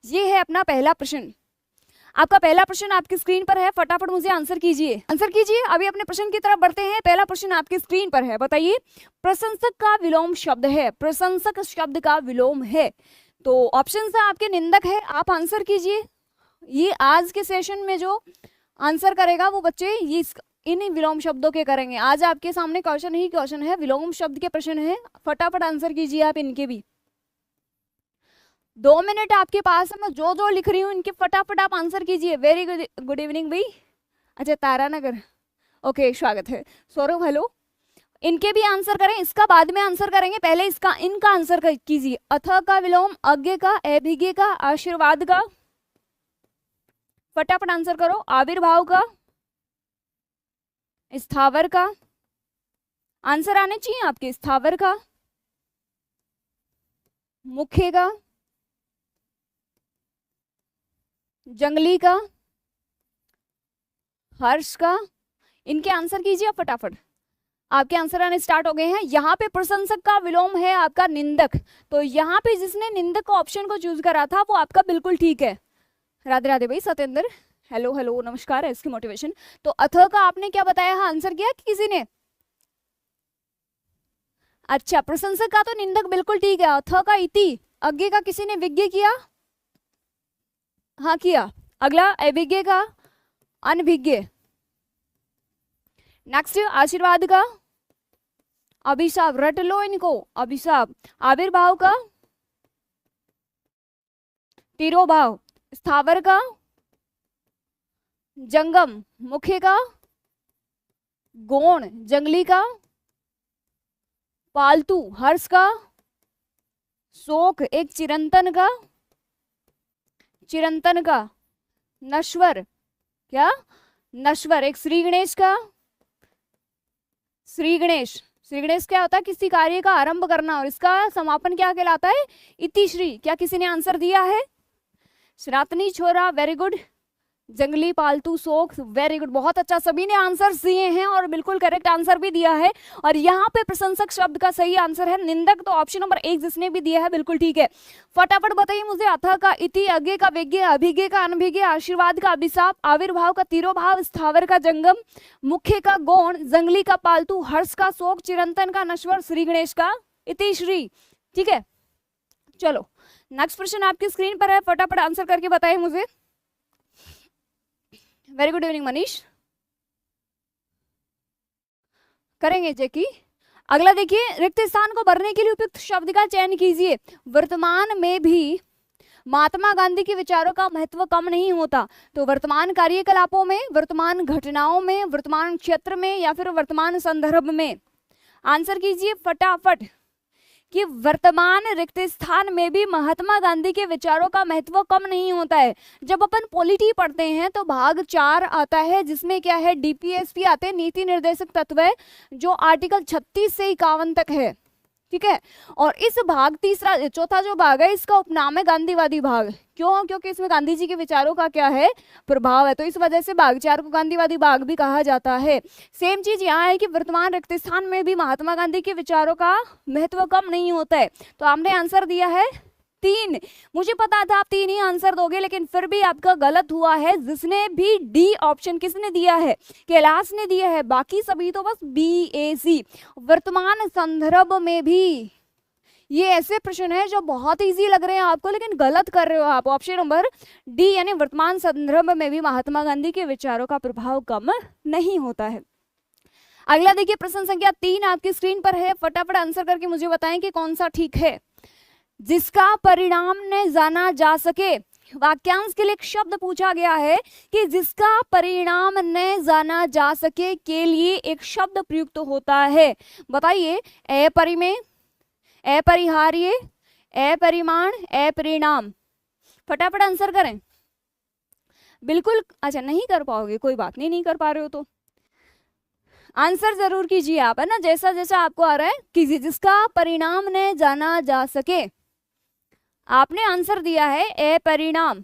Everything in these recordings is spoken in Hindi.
ये है अपना पहला प्रश्न। आपका पहला प्रश्न आपकी स्क्रीन पर है, फटाफट मुझे आंसर कीजिए, आंसर कीजिए। अभी अपने प्रश्न की तरफ बढ़ते हैं। पहला प्रश्न आपकी स्क्रीन पर है, बताइए प्रशंसक का विलोम शब्द है, प्रशंसक शब्द का विलोम है। तो ऑप्शन है आपके निंदक है, आप आंसर कीजिए। ये आज के सेशन में जो आंसर करेगा वो बच्चे ये इन विलोम शब्दों के करेंगे। आज आपके सामने क्वेश्चन ही क्वेश्चन है, विलोम शब्द के प्रश्न है, फटाफट आंसर कीजिए आप इनके भी। 2 मिनट आपके पास है, मैं जो जो लिख रही हूँ इनके फटाफट आप आंसर कीजिए। वेरी गुड इवनिंग भाई। अच्छा तारानगर, ओके स्वागत है। सौरभ हेलो। इनके भी आंसर करें, इसका बाद में आंसर करेंगे, पहले इसका इनका आंसर कीजिए। अथ का विलोम अज्ञ का, अभिज्ञ का, आशीर्वाद का, फटाफट आंसर करो। आविर्भाव का, स्थावर का, आंसर आने चाहिए आपके। स्थावर का, मुख्य का, जंगली का, हर्ष का, इनके आंसर कीजिए आप फटाफट। आपके आंसर आने स्टार्ट हो गए हैं। यहाँ पे प्रशंसक का विलोम है आपका निंदक, तो यहाँ पे जिसने निंदक का ऑप्शन को चूज करा था वो आपका बिल्कुल ठीक है। राधे राधे भाई सत्येंद्र, हेलो हेलो नमस्कार, एसके मोटिवेशन। तो अथ का आपने क्या बताया, आंसर किया कि किसी ने? अच्छा, प्रशंसक का तो निंदक बिल्कुल ठीक है। अथ का इति, अज्ञ का किसी ने विज्ञ किया? हाँ किया। अगला अभिज्ञ का, अनभिज्ञ। नेक्स्ट आशीर्वाद का, अभिशाप, रट लो इनको, अभिशाप। आविर्भाव का, तिरोभाव। स्थावर का, जंगम। मुख्य का, गौण। जंगली का, पालतू। हर्ष का, शोक। एक चिरंतन का, चिरंतन का, नश्वर। क्या? नश्वर। एक श्री गणेश का, श्री गणेश। श्री गणेश क्या होता है? किसी कार्य का आरंभ करना, और इसका समापन क्या कहलाता है? इति श्री। क्या किसी ने आंसर दिया है? सनातनी छोरा, वेरी गुड। जंगली, पालतू, शोक, वेरी गुड, बहुत अच्छा, सभी ने आंसर दिए हैं और बिल्कुल करेक्ट आंसर भी दिया है। और यहाँ पे प्रशंसक शब्द का सही आंसर है निंदक, तो ऑप्शन नंबर 1 जिसने भी दिया है बिल्कुल ठीक है। फटाफट बताइए मुझे, अथ का इति, अज्ञ का विज्ञ, अभिज्ञ का अनभिज्ञ, आशीर्वाद का अभिशाप, आविर्भाव का तिरोभाव, स्थावर का जंगम, मुख्य का गौण, जंगली का पालतू, हर्ष का शोक, चिरंतन का नश्वर, श्री गणेश का इति श्री। ठीक है, चलो नेक्स्ट प्रश्न आपकी स्क्रीन पर है, फटाफट आंसर करके बताइए मुझे। वेरी गुड इवनिंग मनीष, करेंगे जैकी। अगला देखिए, रिक्त स्थान को भरने के लिए उपयुक्त शब्द का चयन कीजिए। वर्तमान में भी महात्मा गांधी के विचारों का महत्व कम नहीं होता। तो वर्तमान कार्यकलापों में, वर्तमान घटनाओं में, वर्तमान क्षेत्र में, या फिर वर्तमान संदर्भ में। आंसर कीजिए फटाफट कि वर्तमान रिक्त स्थान में भी महात्मा गांधी के विचारों का महत्व कम नहीं होता है। जब अपन पॉलिटी पढ़ते हैं तो भाग 4 आता है, जिसमें क्या है, डीपीएसपी आते हैं, नीति निर्देशक तत्व है, जो आर्टिकल 36 से 51 तक है। ठीक है, और इस भाग चौथा जो भाग है, इसका उपनाम है गांधीवादी भाग। क्यों? क्योंकि इसमें गांधी जी के विचारों का क्या है, प्रभाव है, तो इस वजह से भाग 4 को गांधीवादी भाग भी कहा जाता है। सेम चीज यहाँ है कि वर्तमान रिक्त स्थान में भी महात्मा गांधी के विचारों का महत्व कम नहीं होता है। तो आपने आंसर दिया है 3। मुझे पता था आप 3 ही आंसर दोगे, लेकिन फिर भी आपका गलत हुआ है। जिसने भी डी ऑप्शन किसने दिया है? कैलाश ने दिया है, बाकी सभी तो बस बी ए सी। वर्तमान संदर्भ में भी ये ऐसे प्रश्न है जो बहुत इजी लग रहे हैं आपको, लेकिन गलत कर रहे हो आप। ऑप्शन नंबर डी यानी वर्तमान संदर्भ में भी महात्मा गांधी के विचारों का प्रभाव कम नहीं होता है। अगला देखिए, प्रश्न संख्या 3 आपकी स्क्रीन पर है, फटाफट आंसर करके मुझे बताएं कि कौन सा ठीक है। जिसका परिणाम न जाना जा सके, वाक्यांश के लिए एक शब्द पूछा गया है कि जिसका परिणाम न जाना जा सके के लिए एक शब्द प्रयुक्त होता है। बताइए, अपरिमेय, अपरिहार्य, अपरिमाण, अपरिणाम। फटाफट आंसर करें। बिल्कुल, अच्छा नहीं कर पाओगे, कोई बात नहीं, नहीं कर पा रहे हो तो आंसर जरूर कीजिए आप, है ना, जैसा जैसा आपको आ रहा है कीजिए। जिसका परिणाम न जाना जा सके, आपने आंसर दिया है अपरिणाम।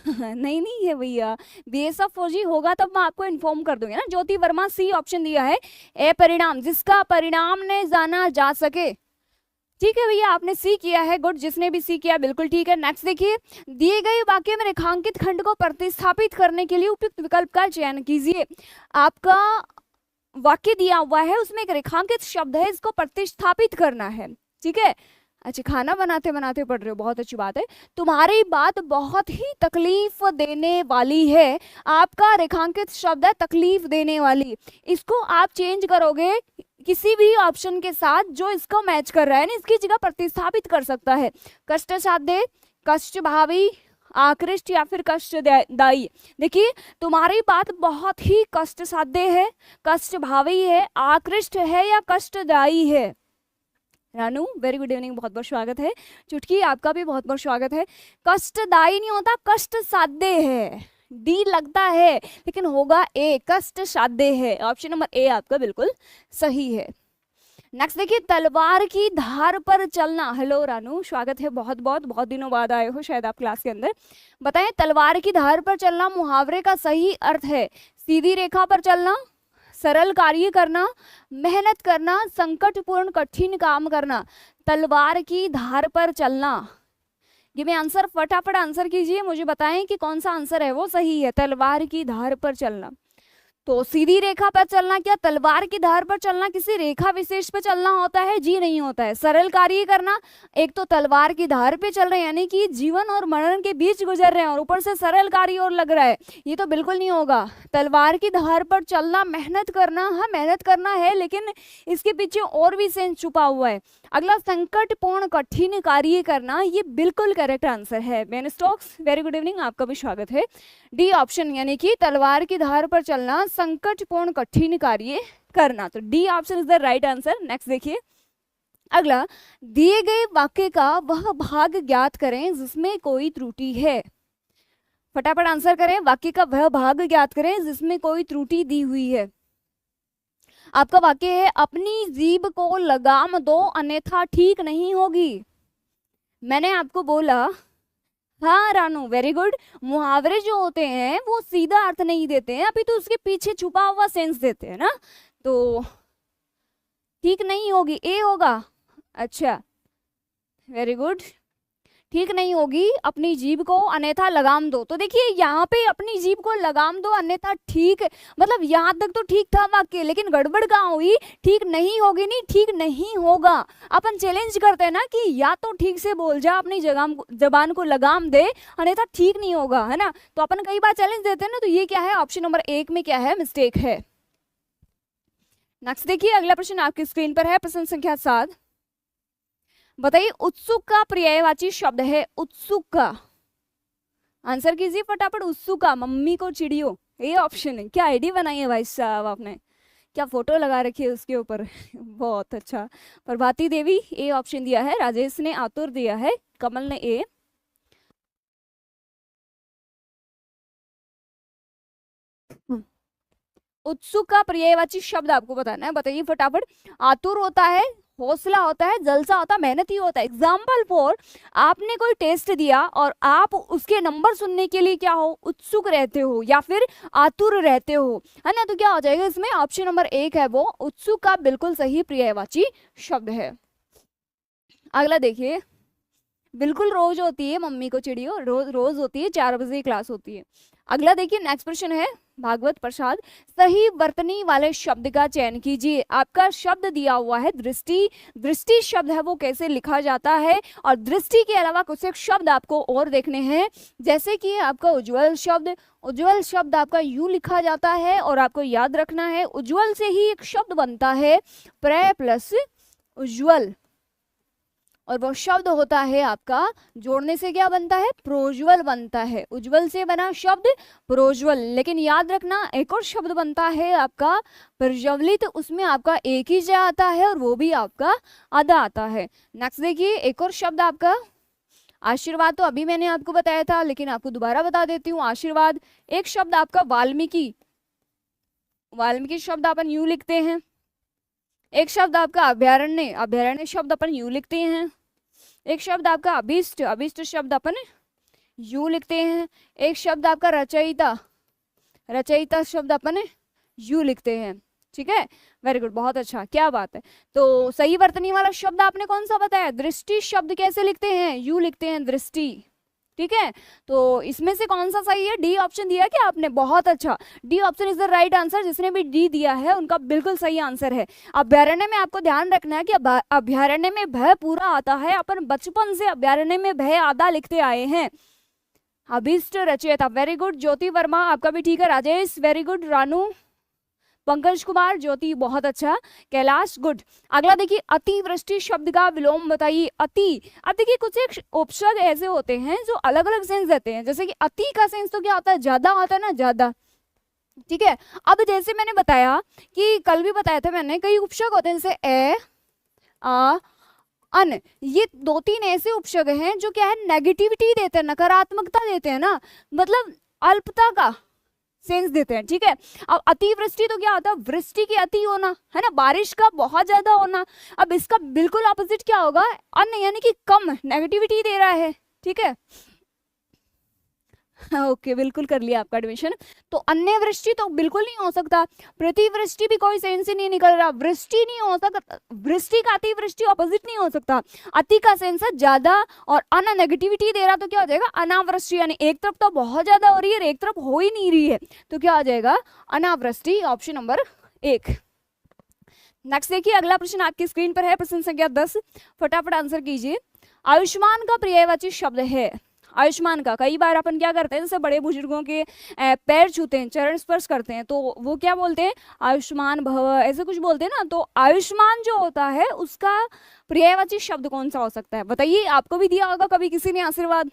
नहीं नहीं है भैया, बीएसएफ फौजी होगा तब मैं आपको इन्फॉर्म कर दूंगी ना। ज्योति वर्मा सी ऑप्शन दिया है अपरिणाम, जिसका परिणाम न जाना जा सके। ठीक है भैया, आपने सी किया है, गुड। जिसने भी सी किया बिल्कुल ठीक है। नेक्स्ट देखिए, दिए गए वाक्य में रेखांकित खंड को प्रतिस्थापित करने के लिए उपयुक्त विकल्प का चयन कीजिए। आपका वाक्य दिया हुआ है, उसमें एक रेखांकित शब्द है, इसको प्रतिस्थापित करना है। ठीक है, अच्छा, खाना बनाते बनाते पढ़ रहे हो, बहुत अच्छी बात है। तुम्हारी बात बहुत ही तकलीफ देने वाली है, आपका रेखांकित शब्द है तकलीफ देने वाली। इसको आप चेंज करोगे किसी भी ऑप्शन के साथ जो इसको मैच कर रहा है ना, इसकी जगह प्रतिस्थापित कर सकता है। कष्ट साध्य, कष्ट भावी, आकृष्ट या फिर कष्टदायी। देखिए, तुम्हारी बात बहुत ही कष्ट साध्य है, कष्ट भावी है, आकृष्ट है या कष्टदायी है। रानू वेरी गुड इवनिंग, बहुत बहुत स्वागत है। चुटकी आपका भी बहुत बहुत स्वागत है। कष्टदायी नहीं होता, कष्ट साध्य है। डी लगता है लेकिन होगा ए, कष्ट साध्य है। ऑप्शन नंबर ए आपका बिल्कुल सही है। नेक्स्ट देखिए, तलवार की धार पर चलना। हेलो रानू, स्वागत है, बहुत दिनों बाद आए हो शायद आप क्लास के अंदर। बताएं, तलवार की धार पर चलना मुहावरे का सही अर्थ है सीधी रेखा पर चलना, सरल कार्य करना, मेहनत करना, संकटपूर्ण कठिन काम करना। तलवार की धार पर चलना, गिव मी आंसर, फटाफट आंसर कीजिए, मुझे बताएं कि कौन सा आंसर है वो सही है। तलवार की धार पर चलना, तो सीधी रेखा पर चलना, क्या तलवार की धार पर चलना किसी रेखा विशेष पे चलना होता है? जी नहीं होता है। सरल कार्य करना, एक तो तलवार की धार पे चल रहे हैं यानी कि जीवन और मरण के बीच गुजर रहे हैं और ऊपर से सरल कार्य और लग रहा है, ये तो बिल्कुल नहीं होगा। तलवार की धार पर चलना, मेहनत करना, हाँ मेहनत करना है लेकिन इसके पीछे और भी सेंस छुपा हुआ है। अगला, संकटपूर्ण कठिन कार्य करना, ये बिल्कुल करेक्ट आंसर है। Man stocks very good evening, आपका भी स्वागत है। डी ऑप्शन यानी कि तलवार की धार पर चलना, संकटपूर्ण कठिन कार्य करना, तो D option is the right answer. Next देखिए, अगला, दिए गए वाक्य का वह भाग ज्ञात करें जिसमें कोई त्रुटि है। फटाफट आंसर करें, वाक्य का वह भाग ज्ञात करें जिसमें कोई त्रुटि दी हुई है। आपका वाक्य है, अपनी जीभ को लगाम दो अन्यथा ठीक नहीं होगी। मैंने आपको बोला, हाँ रानू वेरी गुड, मुहावरे जो होते हैं वो सीधा अर्थ नहीं देते हैं, अभी तो उसके पीछे छुपा हुआ सेंस देते हैं ना, तो ठीक नहीं होगी ए होगा। अच्छा वेरी गुड, ठीक नहीं होगी, अपनी जीभ को अन्यथा लगाम दो। तो देखिए यहाँ पे अपनी जीभ को लगाम दो अन्यथा ठीक, मतलब यहाँ तक तो ठीक था वाक्य, लेकिन गड़बड़ कहाँ हुई? ठीक नहीं होगी नहीं, ठीक नहीं होगा। अपन चैलेंज करते हैं ना कि या तो ठीक से बोल जा, अपनी जबान को लगाम दे, अन्यथा ठीक नहीं होगा, है ना। तो अपन कई बार चैलेंज देते हैं ना, तो ये क्या है? ऑप्शन नंबर 1 में क्या है? मिस्टेक है। नेक्स्ट देखिए, अगला प्रश्न आपकी स्क्रीन पर है, प्रश्न संख्या 7। बताइए, उत्सुक का पर्यायवाची शब्द है। उत्सुक का आंसर कीजिए फटाफट। उत्सुक का, मम्मी को चिड़ियो, ये ऑप्शन है। क्या आईडी बनाई है भाई साहब आपने, क्या फोटो लगा रखी है उसके ऊपर बहुत अच्छा। प्रभाती देवी ए ऑप्शन दिया है, राजेश ने आतुर दिया है, कमल ने ए। उत्सुक का पर्यायवाची शब्द आपको बताना है, बताइए फटाफट। आतुर होता है, हौसला होता है, जलसा होता है, मेहनती होता है। एग्जाम्पल फॉर, आपने कोई टेस्ट दिया और आप उसके नंबर सुनने के लिए क्या हो? उत्सुक रहते हो या फिर आतुर रहते हो, है ना। तो क्या हो जाएगा इसमें? ऑप्शन नंबर 1 है वो उत्सुक का बिल्कुल सही पर्यायवाची शब्द है। अगला देखिए, बिल्कुल रोज होती है मम्मी को चिड़ियो, रोज होती है, 4 बजे क्लास होती है। अगला देखिए, नेक्स्ट प्रश्न है भागवत प्रसाद, सही वर्तनी वाले शब्द का चयन कीजिए। आपका शब्द दिया हुआ है दृष्टि, दृष्टि शब्द है वो कैसे लिखा जाता है, और दृष्टि के अलावा कुछ एक शब्द आपको और देखने हैं, जैसे कि आपका उज्ज्वल शब्द। उज्ज्वल शब्द आपका यूं लिखा जाता है और आपको याद रखना है, उज्ज्वल से ही एक शब्द बनता है, प्र प्लस उज्ज्वल, और वो शब्द होता है आपका, जोड़ने से क्या बनता है? प्रोज्वल बनता है। उज्ज्वल से बना शब्द प्रोज्वल, लेकिन याद रखना एक और शब्द बनता है आपका प्रज्वलित, उसमें आपका एक ही जा आता है और वो भी आपका आधा आता है। नेक्स्ट देखिए, एक और शब्द आपका आशीर्वाद, तो अभी मैंने आपको बताया था लेकिन आपको दोबारा बता देती हूँ। आशीर्वाद, एक शब्द आपका वाल्मीकि, वाल्मीकि शब्द अपन यूं लिखते हैं। एक शब्द आपका अभ्यारण्य, अभ्यारण्य शब्द अपन यूं लिखते हैं। एक शब्द आपका अभिष्ट, अभिष्ट शब्द अपन यूं लिखते हैं। एक शब्द आपका रचयिता, रचयिता शब्द अपन यूं लिखते हैं। ठीक है, वेरी गुड, बहुत अच्छा, क्या बात है। तो सही वर्तनी वाला शब्द आपने कौन सा बताया? दृष्टि शब्द कैसे लिखते हैं? यू लिखते हैं, दृष्टि, ठीक है। तो इसमें से कौन सा सही है? डी ऑप्शन दिया क्या आपने? बहुत अच्छा, D option is the right answer. जिसने भी डी दिया है उनका बिल्कुल सही आंसर है। अभ्यारण्य में आपको ध्यान रखना है कि अभ्यारण्य में भय पूरा आता है, अपन बचपन से अभ्यारण्य में भय आधा लिखते आए हैं। अभिष्ट रचयिता, वेरी गुड। ज्योति वर्मा आपका भी ठीक है। Rajesh very good. रानू, पंकज कुमार, ज्योति बहुत अच्छा। कैलाश गुड। अगला देखिए, अतिवृष्टि शब्द का विलोम बताइए। अति, अब देखिए कुछ एक उपसर्ग ऐसे होते हैं जो अलग अलग सेंस देते हैं। जैसे कि अति का सेंस तो क्या होता है? ज्यादा होता है ना, ज्यादा, ठीक है। अब जैसे मैंने बताया कि कल भी बताया था मैंने, कई उपसर्ग होते हैं जैसे ए, आ, अन, ये 2-3 ऐसे उपसर्ग हैं जो क्या है? नेगेटिविटी देते हैं, नकारात्मकता देते हैं ना, मतलब अल्पता का सेंस देते हैं, ठीक है। अब अतिवृष्टि तो क्या होता है? वृष्टि की अति होना, है ना, बारिश का बहुत ज्यादा होना। अब इसका बिल्कुल ऑपोजिट क्या होगा? अन, यानी कि कम, नेगेटिविटी दे रहा है, ठीक है। ओके, बिल्कुल कर लिया आपका एडमिशन। तो अन्य वृष्टि तो बिल्कुल नहीं हो सकता। प्रतिवृष्टि भी कोई सेंस ही नहीं निकल रहा। वृष्टि नहीं हो सकता, वृष्टि का अतिवृष्टि ऑपोजिट नहीं हो सकता। अति का सेंस है ज्यादा, और अन नेगेटिविटी दे रहा तो क्या हो जाएगा? अनावृष्टि, यानी एक तरफ तो बहुत ज्यादा हो रही है, एक तरफ हो ही नहीं रही है, तो क्या हो जाएगा? अनावृष्टि, ऑप्शन नंबर 1। नेक्स्ट देखिए, अगला प्रश्न आपकी स्क्रीन पर है, प्रश्न संख्या 10, फटाफट आंसर कीजिए। आयुष्मान का पर्यायवाची शब्द है। आयुष्मान का कई बार अपन क्या करते हैं, जैसे बड़े बुजुर्गों के पैर छूते हैं, चरण स्पर्श करते हैं, तो वो क्या बोलते हैं? आयुष्मान भव, ऐसे कुछ बोलते हैं ना। तो आयुष्मान जो होता है उसका पर्यायवाची शब्द कौन सा हो सकता है? बताइए, आपको भी दिया होगा कभी किसी ने आशीर्वाद।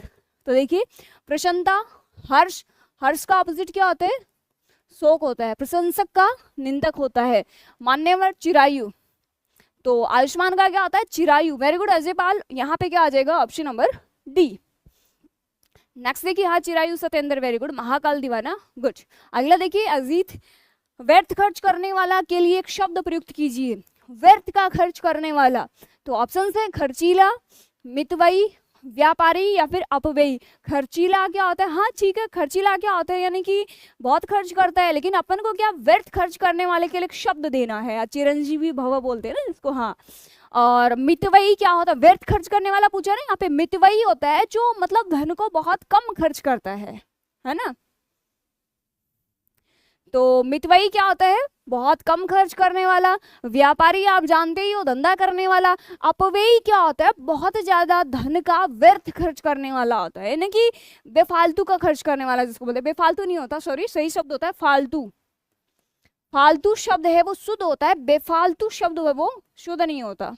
तो देखिए, प्रसन्नता, हर्ष, हर्ष का अपोजिट क्या होता है? शोक होता है। प्रशंसक का निंदक होता है। मान्यवर, चिरायु। तो आयुष्मान का क्या होता है? चिरायु। वेरी गुड अजय पाल, यहाँ पे क्या आ जाएगा? Option number D. नेक्स्ट देखिए, हाँ चिरायु सत्येंद्र, वेरी गुड। महाकाल दीवाना, गुड। अगला देखिए, अजीत, व्यर्थ खर्च करने वाला के लिए एक शब्द प्रयुक्त कीजिए। व्यर्थ का खर्च करने वाला, तो ऑप्शन है खर्चीला, मितव्ययी, व्यापारी या फिर अपव्ययी। खर्चीला क्या होता है? हाँ ठीक है, खर्चीला क्या होता है? यानी कि बहुत खर्च करता है, लेकिन अपन को क्या व्यर्थ खर्च करने वाले के लिए एक शब्द देना है, चिरंजीवी भव बोलते हैं ना इसको, हाँ। और मितव्ययी क्या होता है? व्यर्थ खर्च करने वाला पूछा ना, यहाँ पे मितव्ययी होता है जो मतलब धन को बहुत कम खर्च करता है ना। तो मितव्ययी क्या होता है? बहुत कम खर्च करने वाला। व्यापारी आप जानते ही हो, धंधा करने वाला। अपव्ययी क्या होता है? बहुत ज्यादा धन का व्यर्थ खर्च करने वाला होता है, यानी कि बेफालतू का खर्च करने वाला, जिसको बोलते हैं। बेफालतू नहीं होता, सॉरी, सही शब्द होता है फालतू। फालतू शब्द है वो शुद्ध होता है, बेफालतू शब्द है वो शुद्ध नहीं होता,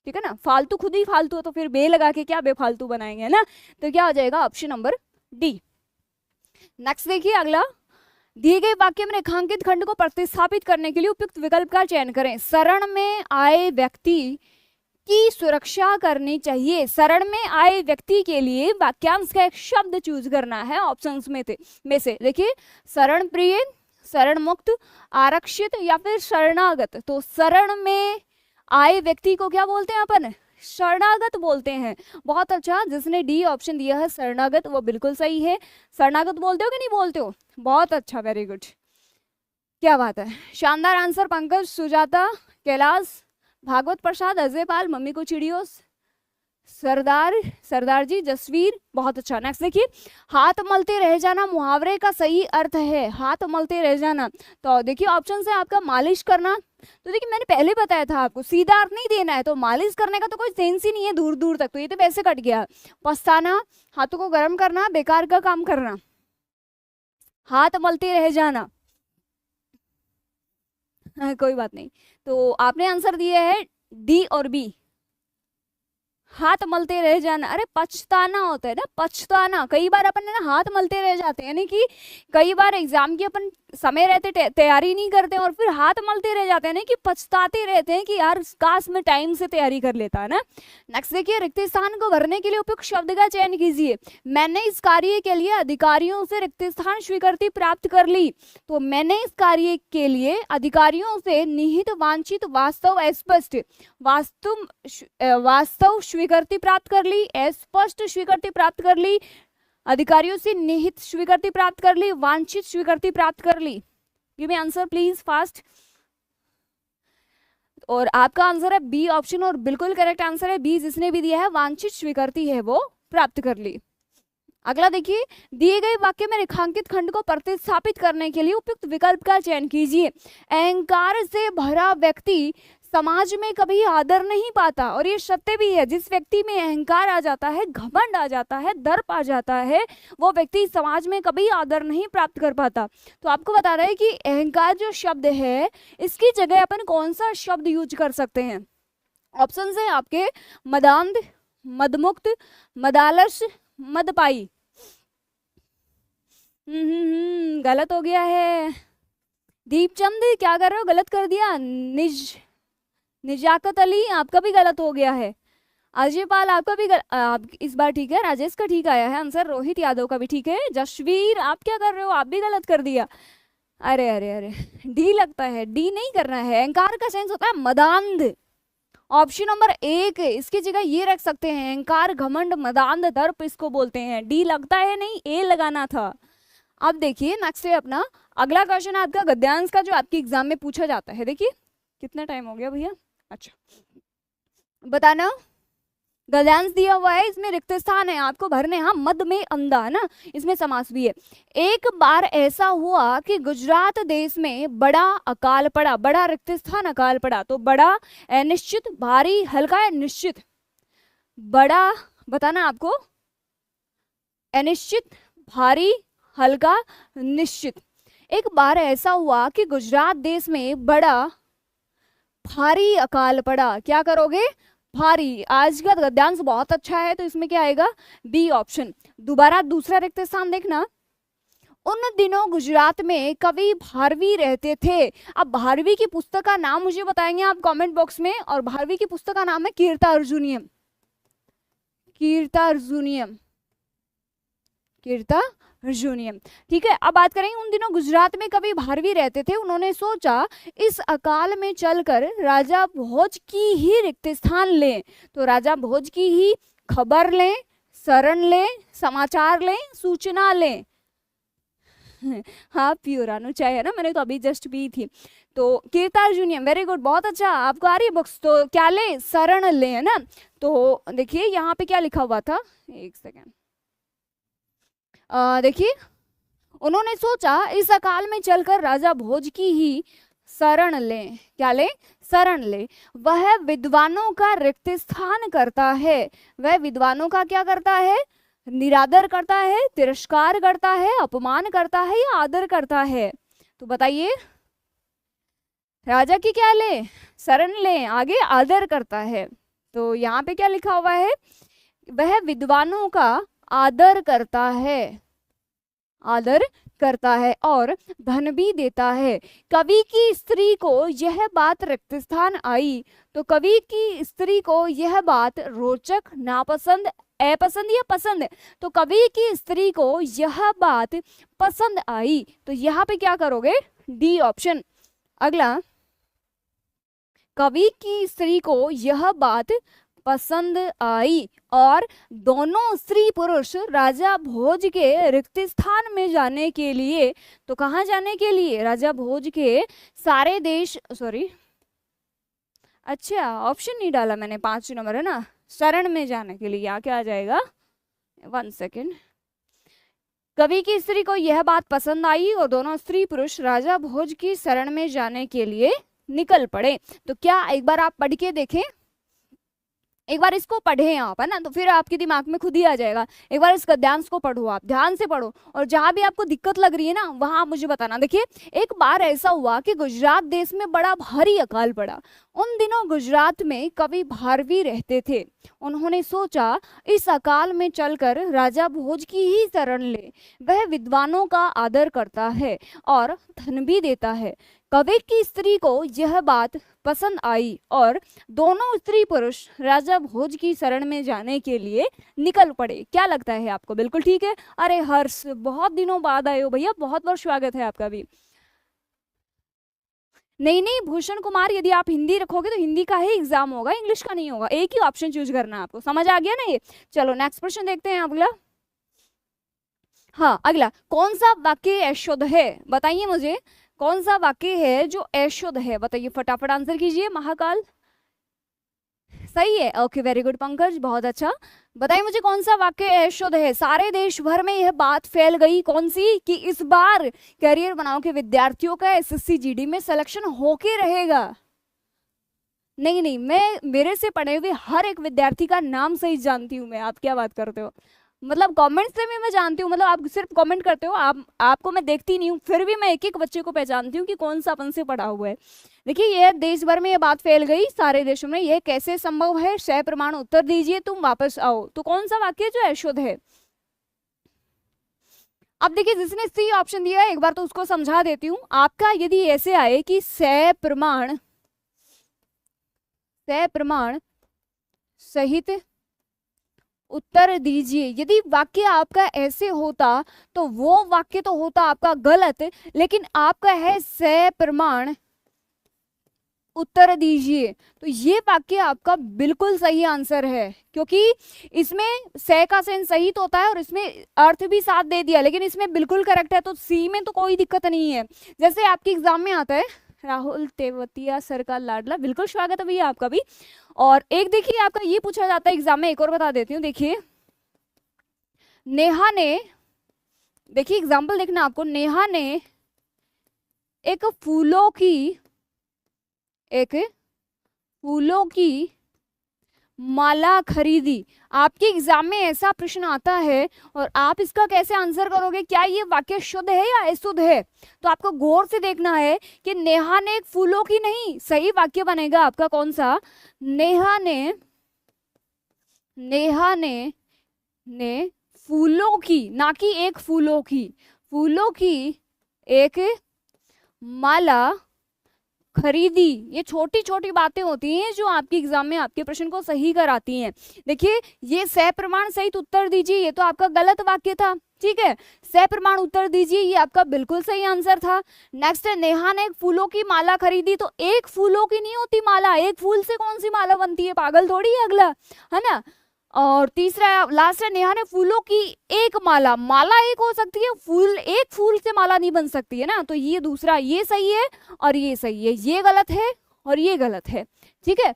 ठीक है ना। फालतू खुद ही फालतू है, तो फिर बे लगा के क्या बेफालतू बनाएंगे, है ना। तो क्या हो जाएगा? Option number D. नेक्स्ट देखिए, अगला, दिए गए वाक्य में रेखांकित खंड को प्रतिस्थापित करने के लिए उपयुक्त विकल्प का चयन करें। शरण में आए व्यक्ति की सुरक्षा करनी चाहिए। शरण में आए व्यक्ति के लिए वाक्यांश का एक शब्द चूज करना है ऑप्शंस में से। देखिए, शरण प्रिय, शरण मुक्त, आरक्षित या फिर शरणागत। तो शरण में आए व्यक्ति को क्या बोलते हैं अपन? शरणागत बोलते हैं। बहुत अच्छा, जिसने डी ऑप्शन दिया है शरणागत, वो बिल्कुल सही है। शरणागत बोलते हो कि नहीं बोलते हो? बहुत अच्छा, वेरी गुड, क्या बात है, शानदार आंसर। पंकज, सुजाता, कैलाश, भागवत प्रसाद, अजय पाल, मम्मी को चिड़ियो, सरदार जी, जसवीर, बहुत अच्छा। नेक्स्ट देखिए, हाथ मलते रह जाना मुहावरे का सही अर्थ है। हाथ मलते रह जाना, तो देखिए ऑप्शन है आपका मालिश करना। तो देखिए, मैंने पहले बताया था आपको सीधा अर्थ नहीं देना है, तो मालिश करने का तो कोई सेंस ही नहीं है दूर दूर तक, तो ये तो वैसे कट गया। पछताना, हाथों को गर्म करना, बेकार का काम करना। हाथ मलते रह जाना, कोई बात नहीं। तो आपने आंसर दिया है डी और बी, हाथ मलते रह जाना। अरे पछताना होता है ना, पछताना। कई बार अपन ना हाथ मलते रह जाते हैं, यानी कि कई बार एग्जाम की अपन समय रहते तैयारी नहीं करते और फिर हाथ मलते रह जाते हैं, ना कि पछताते रहते हैं कि यार काश में टाइम से तैयारी कर लेता, है ना। नेक्स्ट देखिए, रिक्त स्थान को भरने के लिए उपयुक्त शब्द का चयन कीजिए। मैंने इस कार्य के लिए अधिकारियों से रिक्त स्थान स्वीकृति प्राप्त कर ली। तो मैंने इस कार्य के लिए अधिकारियों से निहित, वांछित, वास्तव, अस्पष्ट, वास्तव स्वीकृति प्राप्त कर ली, अस्पष्ट स्वीकृति प्राप्त कर ली, अधिकारियों से निहित स्वीकृति प्राप्त कर ली, वांछित स्वीकृति प्राप्त कर ली। Give me answer please fast. और आपका आंसर है बी ऑप्शन, और बिल्कुल करेक्ट आंसर है बी। जिसने भी दिया है वांछित स्वीकृति है वो प्राप्त कर ली। अगला देखिए, दिए गए वाक्य में रेखांकित खंड को प्रतिस्थापित करने के लिए उपयुक्त विकल्प का चयन कीजिए। अहंकार से भरा व्यक्ति समाज में कभी आदर नहीं पाता, और ये सत्य भी है। जिस व्यक्ति में अहंकार आ जाता है, घमंड आ जाता है, दर्प आ जाता है, वो व्यक्ति समाज में कभी आदर नहीं प्राप्त कर पाता। तो आपको बता रहे हैं कि अहंकार जो शब्द है, इसकी जगह अपन कौन सा शब्द यूज कर सकते हैं। ऑप्शन है आपके मदांध, मदमुक्त, मदालस, मदपाई। गलत हो गया है। दीपचंद क्या कर रहे हो, गलत कर दिया। निजाकत अली आपका भी गलत हो गया है। अजय पाल आपका भी आप इस बार ठीक है। राजेश का ठीक आया है आंसर। रोहित यादव का भी ठीक है। जसवीर आप क्या कर रहे हो, आप भी गलत कर दिया। अरे अरे अरे, डी लगता है, डी नहीं करना है। अहंकार का सेंस होता है मदांध। ऑप्शन नंबर 1, इसकी जगह ये रख सकते हैं, अहंकार, घमंड, मदांध, दर्प, इसको बोलते हैं। डी लगता है नहीं, ए लगाना था। अब देखिए नेक्स्ट है अपना अगला क्वेश्चन आपका गद्यांश का, जो आपके एग्जाम में पूछा जाता है। देखिए कितना टाइम हो गया भैया, अच्छा बताना। गद्यांश दिया हुआ है, इसमें रिक्त स्थान है आपको भरने। हाँ, मद में अंधा है ना, इसमें समास भी है। एक बार ऐसा हुआ कि गुजरात देश में बड़ा अकाल पड़ा। बड़ा रिक्त स्थान, अकाल पड़ा, तो बड़ा अनिश्चित, भारी, हल्का है निश्चित। बड़ा बताना आपको, अनिश्चित, भारी, हल्का, निश्चित। एक बार ऐसा हुआ कि गुजरात देश में बड़ा भारी अकाल पड़ा। क्या करोगे, भारी। आज का गद्यांश बहुत अच्छा है, तो इसमें क्या आएगा, बी ऑप्शन। दोबारा दूसरा रिक्त स्थान देखना। उन दिनों गुजरात में कवि भारवी रहते थे। अब भारवी की पुस्तक का नाम मुझे बताएंगे आप कमेंट बॉक्स में, और भारवी की पुस्तक का नाम है कीर्तार्जुनियम। कीर्तार्जुनियम, कीर्तार्जुनियम, ठीक है। अब बात करेंगे, उन दिनों गुजरात में कवि भारवी रहते थे। उन्होंने सोचा इस अकाल में चलकर राजा भोज की ही रिक्त स्थान लें। तो राजा भोज की ही खबर लें, शरण लें, समाचार लें, सूचना लें। हाँ प्यूरानो चाय है ना, मैंने तो अभी जस्ट पी थी। तो कीर्तार्जुनियम, वेरी गुड, बहुत अच्छा, आपको आ रही है बुक्स। तो क्या ले, शरण ले, है ना। तो देखिए यहाँ पे क्या लिखा हुआ था, एक सेकेंड देखिए, उन्होंने सोचा इस अकाल में चलकर राजा भोज की ही शरण लें। क्या ले, शरण ले। वह विद्वानों का रिक्त स्थान करता है। वह विद्वानों का क्या करता है, निरादर करता है, तिरस्कार करता है, अपमान करता है या आदर करता है। तो बताइए, राजा की क्या ले, शरण ले, आगे आदर करता है। तो यहाँ पे क्या लिखा हुआ है, वह विद्वानों का आदर करता है, आदर करता है और धन भी देता है। कवि की स्त्री को यह बात रिक्त स्थान आई। तो कवि की स्त्री को यह बात रोचक, नापसंद, अपसंद या पसंद। तो कवि की स्त्री को यह बात पसंद आई। तो यहाँ पे क्या करोगे, डी ऑप्शन। अगला, कवि की स्त्री को यह बात पसंद आई और दोनों स्त्री पुरुष राजा भोज के रिक्त स्थान में जाने के लिए। तो कहाँ जाने के लिए, राजा भोज के सारे देश, सॉरी अच्छा ऑप्शन नहीं डाला मैंने, 5 नंबर है ना, शरण में जाने के लिए। यहाँ क्या आ जाएगा, 1 सेकेंड। कवि की स्त्री को यह बात पसंद आई और दोनों स्त्री पुरुष राजा भोज की शरण में जाने के लिए निकल पड़े। तो क्या एक बार आप पढ़ के देखें, एक बार इसको पढ़े आप, है ना, तो फिर आपके दिमाग में खुद ही आ जाएगा। एक बार इस गद्यांश को पढ़ो, आप ध्यान से पढ़ो, और जहां भी आपको दिक्कत लग रही है ना, वहां आप मुझे बताना। देखिए, एक बार ऐसा हुआ कि गुजरात देश में बड़ा भारी अकाल पड़ा। उन दिनों गुजरात में कवि भारवी रहते थे। उन्होंने सोचा इस अकाल में चलकर राजा भोज की ही शरण ले। वह विद्वानों का आदर करता है और धन भी देता है। कवि की स्त्री को यह बात पसंद आई और दोनों स्त्री पुरुष राजा भोज की शरण में जाने के लिए निकल पड़े। क्या लगता है आपको, बिल्कुल ठीक है। अरे हर्ष, बहुत दिनों बाद आए हो भैया, बहुत बहुत स्वागत है आपका भी। नहीं नहीं भूषण कुमार, यदि आप हिंदी रखोगे तो हिंदी का ही एग्जाम होगा, इंग्लिश का नहीं होगा। एक ही ऑप्शन चूज करना है आपको, समझ आ गया ना ये। चलो नेक्स्ट प्रश्न देखते हैं अगला। हाँ अगला, कौन सा वाक्य अशुद्ध है, बताइए मुझे। कौन सा वाक्य है जो अशुद्ध है, बताइए फटाफट आंसर कीजिए। महाकाल सही है, ओके वेरी गुड पंकज, बहुत अच्छा। बताइए मुझे कौन सा वाक्य अशुद्ध है। सारे देश भर में यह बात फैल गई, कौन सी, कि इस बार करियर बनाओ के विद्यार्थियों का एसएससी जीडी में सिलेक्शन होके रहेगा। नहीं नहीं, मैं मेरे से पढ़े हुए हर एक विद्यार्थी का नाम सही जानती हूँ मैं, आप क्या बात करते हो, मतलब कमेंट से भी मैं जानती हूँ, मतलब आप सिर्फ कमेंट करते हो, आपको मैं देखती नहीं हूँ, फिर भी मैं एक एक बच्चे को पहचानती हूँ कि कौन सा अपन से पढ़ा हुआ है। देखिए यह देश भर में यह बात फैल गई, सारे देशों में, यह कैसे संभव है, सप्रमाण उत्तर दीजिए, तुम वापस आओ। तो कौन सा वाक्य जो अशुद्ध है। अब देखिए जिसने सी ऑप्शन दिया है एक बार तो उसको समझा देती हूँ। आपका यदि ऐसे आए कि सप्रमाण सहित उत्तर दीजिए, यदि वाक्य आपका ऐसे होता तो वो वाक्य तो होता आपका गलत, लेकिन आपका है सप्रमाण उत्तर दीजिए, तो ये वाक्य आपका बिल्कुल सही आंसर है, क्योंकि इसमें से का सेंस सही तो होता है और इसमें अर्थ भी साथ दे दिया, लेकिन इसमें बिल्कुल करेक्ट है, तो सी में तो कोई दिक्कत नहीं है। जैसे आपके एग्जाम में आता है राहुल तेवतिया सर का लाडला, बिल्कुल स्वागत है भैया आपका भी। और एक देखिए आपका ये पूछा जाता है एग्जाम में, एक और बता देती हूँ, देखिए नेहा ने, देखिए एग्जाम्पल देखना आपको, नेहा ने एक फूलों की माला खरीदी। आपके एग्जाम में ऐसा प्रश्न आता है और आप इसका कैसे आंसर करोगे, क्या ये वाक्य शुद्ध है या अशुद्ध है। तो आपको गौर से देखना है कि नेहा ने एक फूलों की, नहीं, सही वाक्य बनेगा आपका कौन सा, नेहा ने फूलों की, ना कि एक फूलों की एक माला खरीदी। ये छोटी छोटी बातें होती हैं जो आपके एग्जाम में आपके प्रश्न को सही कराती हैं। देखिए ये सप्रमाण सहित उत्तर दीजिए, ये तो आपका गलत वाक्य था, ठीक है, सप्रमाण उत्तर दीजिए ये आपका बिल्कुल सही आंसर था। नेक्स्ट है नेहा ने एक फूलों की माला खरीदी, तो एक फूलों की नहीं होती माला, एक फूल से कौन सी माला बनती है, पागल थोड़ी है अगला, है ना। और तीसरा लास्ट है नेहा ने फूलों की एक माला, माला एक हो सकती है, फूल एक फूल से माला नहीं बन सकती है ना। तो ये दूसरा, ये सही है और ये सही है, ये गलत है और ये गलत है, ठीक है,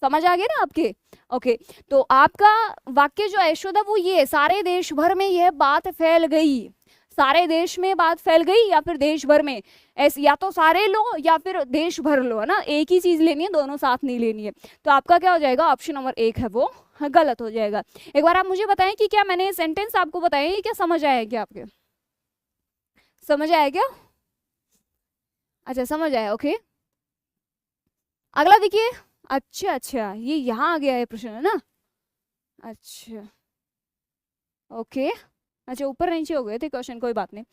समझ आ गया ना आपके। ओके, तो आपका वाक्य जो अशुद्ध है वो ये, सारे देश भर में यह बात फैल गई, सारे देश में बात फैल गई या फिर देश भर में, ऐसे या तो सारे लो या फिर देश भर लो, है ना, एक ही चीज लेनी है, दोनों साथ नहीं लेनी है। तो आपका क्या हो जाएगा, ऑप्शन नंबर 1 है वो गलत हो जाएगा। एक बार आप मुझे बताएं कि क्या मैंने सेंटेंस आपको बताया ये क्या समझ आया क्या, आपके समझ आया क्या, अच्छा समझ आया, ओके। अगला देखिए, अच्छा ये यहाँ आ गया है प्रश्न, है ना, अच्छा ओके, अच्छा ऊपर नीचे हो गए थे क्वेश्चन, कोई बात नहीं।